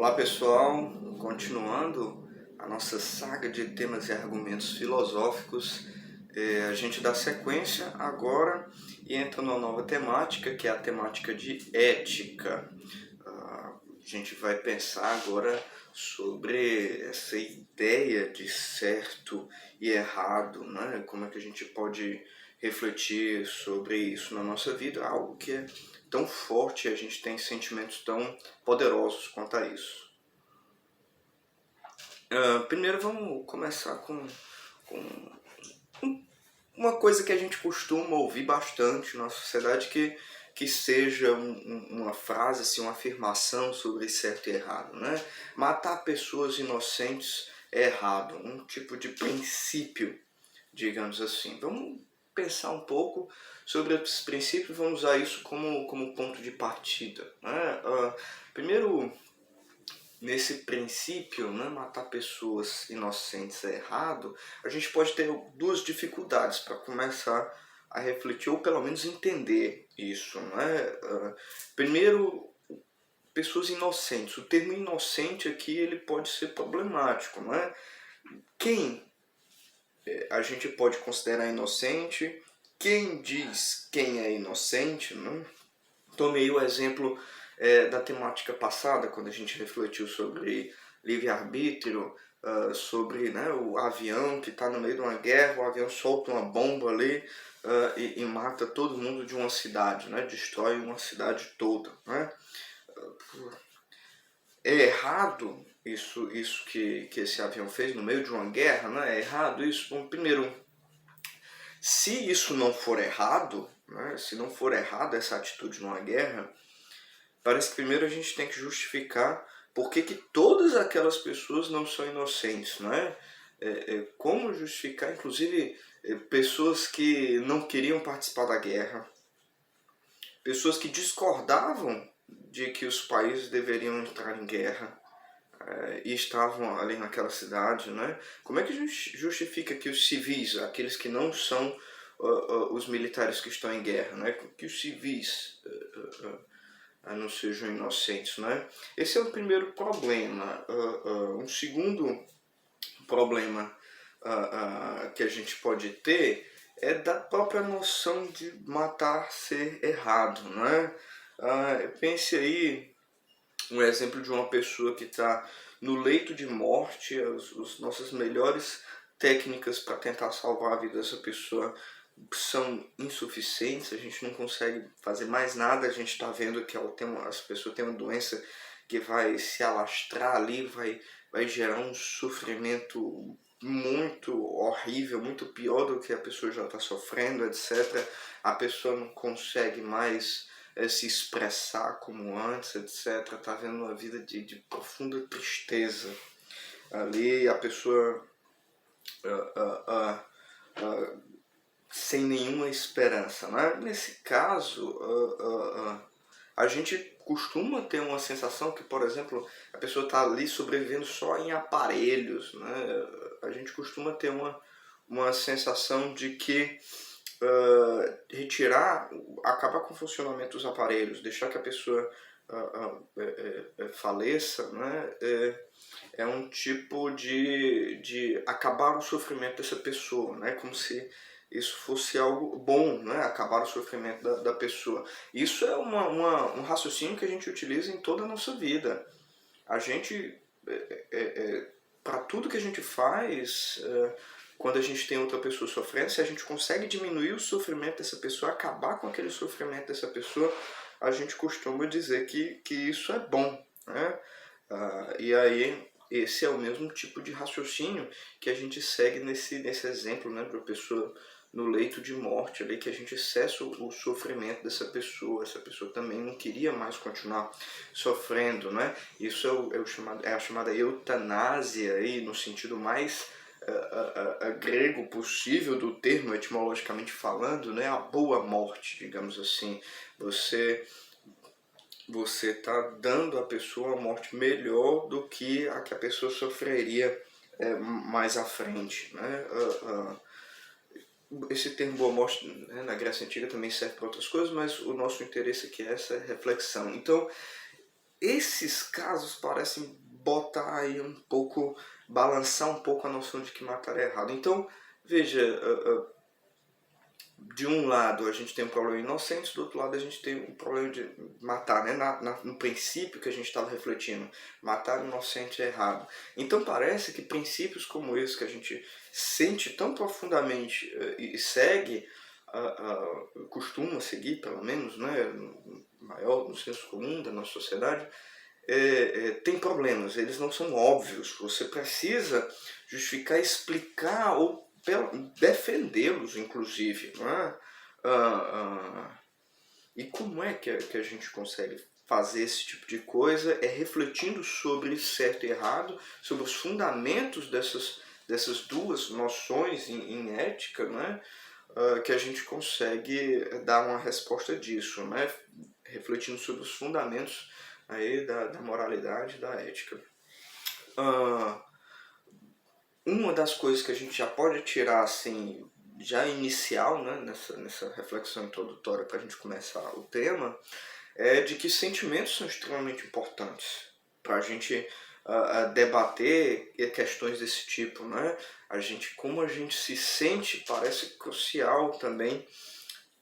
Olá pessoal, continuando a nossa saga de temas e argumentos filosóficos, a gente dá sequência agora e entra numa nova temática, que é a temática de ética. A gente vai pensar agora sobre essa ideia de certo e errado, né? Como é que a gente pode refletir sobre isso na nossa vida, algo que é tão forte, a gente tem sentimentos tão poderosos quanto a isso. Primeiro vamos começar com uma coisa que a gente costuma ouvir bastante na sociedade, que seja uma frase, assim, uma afirmação sobre certo e errado, né? Matar pessoas inocentes é errado, um tipo de princípio, digamos assim. Vamos pensar um pouco sobre esses princípios, vamos usar isso como ponto de partida, né? Primeiro, nesse princípio, né, matar pessoas inocentes é errado, a gente pode ter duas dificuldades para começar a refletir, ou pelo menos entender isso, né? Primeiro, pessoas inocentes. O termo inocente aqui ele pode ser problemático, né? Quem a gente pode considerar inocente? Quem diz quem é inocente, né? Tomei o exemplo da temática passada, quando a gente refletiu sobre livre-arbítrio, sobre, né, o avião que está no meio de uma guerra, o avião solta uma bomba ali e mata todo mundo de uma cidade, né, destrói uma cidade toda. Né? É errado isso que esse avião fez no meio de uma guerra? Né? É errado isso? Bom, primeiro, se isso não for errado, né, se não for errado essa atitude numa guerra, parece que primeiro a gente tem que justificar por que todas aquelas pessoas não são inocentes, não é? Como justificar, inclusive, pessoas que não queriam participar da guerra, pessoas que discordavam de que os países deveriam entrar em guerra e estavam ali naquela cidade, né? Como é que a gente justifica que os civis, aqueles que não são os militares que estão em guerra, né? Que os civis não sejam inocentes, né? Esse é o primeiro problema. Um segundo problema que a gente pode ter é da própria noção de matar ser errado, né? Pense aí um exemplo de uma pessoa que está no leito de morte, as nossas melhores técnicas para tentar salvar a vida dessa pessoa são insuficientes, a gente não consegue fazer mais nada, a gente está vendo que essa pessoa tem uma doença que vai se alastrar ali, vai gerar um sofrimento muito horrível, muito pior do que a pessoa já está sofrendo, etc. A pessoa não consegue mais se expressar como antes, etc. Está vendo uma vida de profunda tristeza. Ali a pessoa sem nenhuma esperança, né? Nesse caso, a gente costuma ter uma sensação que, por exemplo, a pessoa está ali sobrevivendo só em aparelhos, né? A gente costuma ter uma sensação de que acabar com o funcionamento dos aparelhos, deixar que a pessoa faleça, né? É um tipo de acabar o sofrimento dessa pessoa, né? Como se isso fosse algo bom, né? Acabar o sofrimento da pessoa. Isso é um raciocínio que a gente utiliza em toda a nossa vida. A gente, para tudo que a gente faz, quando a gente tem outra pessoa sofrendo, se a gente consegue diminuir o sofrimento dessa pessoa, acabar com aquele sofrimento dessa pessoa, a gente costuma dizer que isso é bom, né? E aí, esse é o mesmo tipo de raciocínio que a gente segue nesse exemplo, né, de uma pessoa no leito de morte, ali, que a gente cessa o sofrimento dessa pessoa. Essa pessoa também não queria mais continuar sofrendo, né? Isso é a chamada eutanásia, aí, no sentido mais grego possível do termo, etimologicamente falando, né? A boa morte, digamos assim. Você está dando à pessoa uma morte melhor do que a pessoa sofreria mais à frente, né? Esse termo boa morte, né, na Grécia Antiga também serve para outras coisas, mas o nosso interesse aqui é essa reflexão. Então, esses casos parecem botar aí um pouco, balançar um pouco a noção de que matar é errado. Então, veja, de um lado a gente tem um problema inocente, do outro lado a gente tem um problema de matar, né? No princípio que a gente estava refletindo, matar inocente é errado. Então parece que princípios como esse que a gente sente tão profundamente e segue, costuma seguir pelo menos, né? Maior no senso comum da nossa sociedade, tem problemas, eles não são óbvios. Você precisa justificar, explicar ou defendê-los, inclusive. Não é? E como é que a gente consegue fazer esse tipo de coisa? É refletindo sobre certo e errado, sobre os fundamentos dessas duas noções em ética, né? Que a gente consegue dar uma resposta disso, né? Refletindo sobre os fundamentos aí da moralidade e da ética. Uma das coisas que a gente já pode tirar assim, já inicial, né, nessa reflexão introdutória para a gente começar o tema, é de que sentimentos são extremamente importantes para a gente debater questões desse tipo, né? Como a gente se sente parece crucial também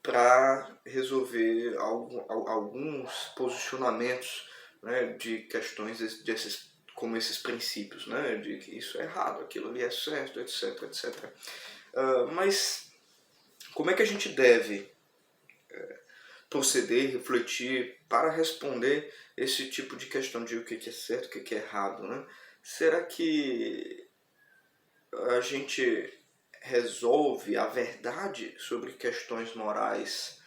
para resolver alguns posicionamentos, né, de questões como esses princípios, né, de que isso é errado, aquilo ali é certo, etc, etc. Mas como é que a gente deve proceder, refletir para responder esse tipo de questão de o que é certo, o que é errado, né? Será que a gente resolve a verdade sobre questões morais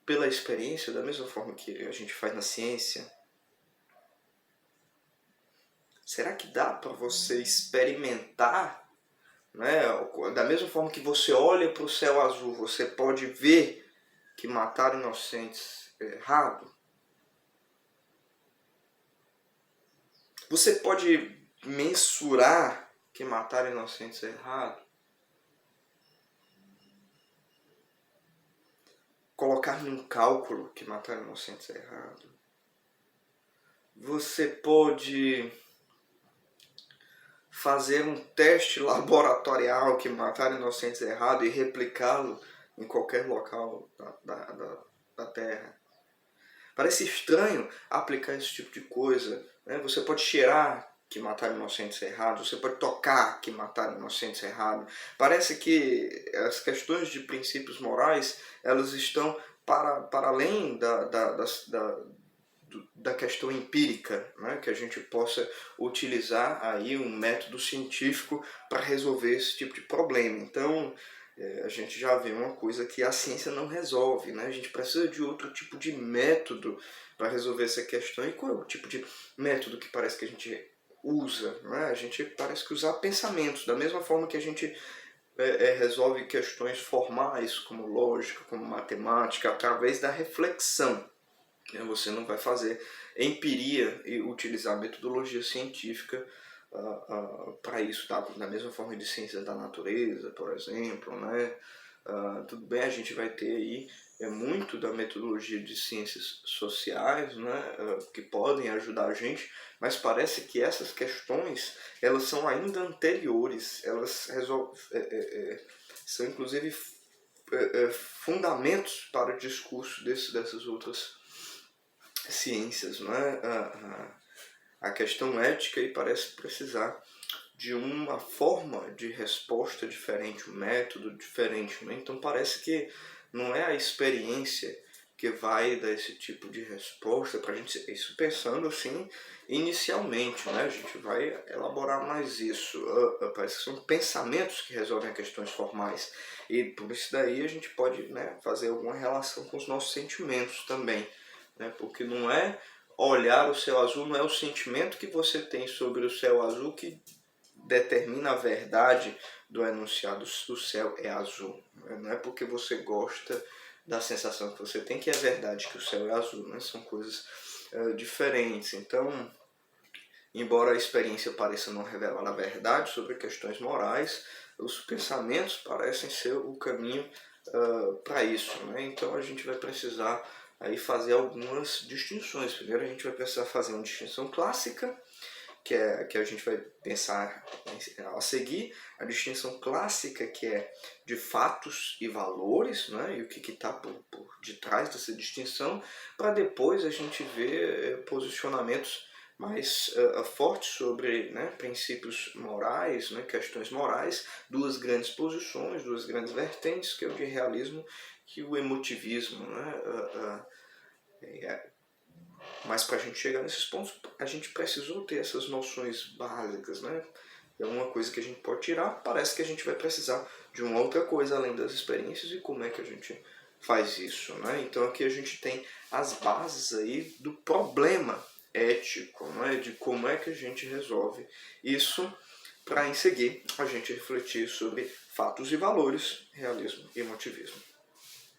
pela experiência, da mesma forma que a gente faz na ciência? Será que dá para você experimentar, né? Da mesma forma que você olha para o céu azul, você pode ver que matar inocentes é errado? Você pode mensurar que matar inocentes é errado? Colocar num cálculo que matar inocentes é errado? Você pode fazer um teste laboratorial que matar inocentes é errado e replicá-lo em qualquer local da Terra? Parece estranho aplicar esse tipo de coisa, né? Você pode cheirar que matar inocentes é errado, você pode tocar que matar inocentes é errado. Parece que as questões de princípios morais, elas estão para além da questão empírica, né? Que a gente possa utilizar aí um método científico para resolver esse tipo de problema. Então, a gente já vê uma coisa que a ciência não resolve, né? A gente precisa de outro tipo de método para resolver essa questão. E qual é o tipo de método que parece que a gente usa, né? A gente parece que usar pensamentos, da mesma forma que a gente resolve questões formais, como lógica, como matemática, através da reflexão. Você não vai fazer empiria e utilizar metodologia científica para isso, tá? Da mesma forma de ciências da natureza, por exemplo, né? Tudo bem, a gente vai ter aí muito da metodologia de ciências sociais, né? Que podem ajudar a gente, mas parece que essas questões elas são ainda anteriores, elas são inclusive fundamentos para o discurso dessas outras ciências, não é? A questão ética aí parece precisar de uma forma de resposta diferente, um método diferente, né? Então parece que não é a experiência que vai dar esse tipo de resposta para a gente, isso pensando assim inicialmente, né? A gente vai elaborar mais isso. Parece que são pensamentos que resolvem questões formais e por isso daí a gente pode, né, fazer alguma relação com os nossos sentimentos também, né? Porque não é olhar o céu azul, não é o sentimento que você tem sobre o céu azul que determina a verdade do enunciado do céu é azul. Não é porque você gosta da sensação que você tem que é verdade que o céu é azul, né? São coisas diferentes. Então, embora a experiência pareça não revelar a verdade sobre questões morais, os pensamentos parecem ser o caminho para isso, né? Então a gente vai precisar aí fazer algumas distinções. Primeiro a gente vai precisar fazer uma distinção clássica, que a gente vai pensar a seguir, a distinção clássica, que é de fatos e valores, né, e o que está por detrás dessa distinção, para depois a gente ver posicionamentos mais fortes sobre, né, princípios morais, né, questões morais, duas grandes posições, duas grandes vertentes, que é o de realismo e o emotivismo, né. Mas para a gente chegar nesses pontos, a gente precisou ter essas noções básicas, né? É uma coisa que a gente pode tirar, parece que a gente vai precisar de uma outra coisa além das experiências e como é que a gente faz isso, né? Então aqui a gente tem as bases aí do problema ético, né? De como é que a gente resolve isso, para em seguir a gente refletir sobre fatos e valores, realismo e emotivismo.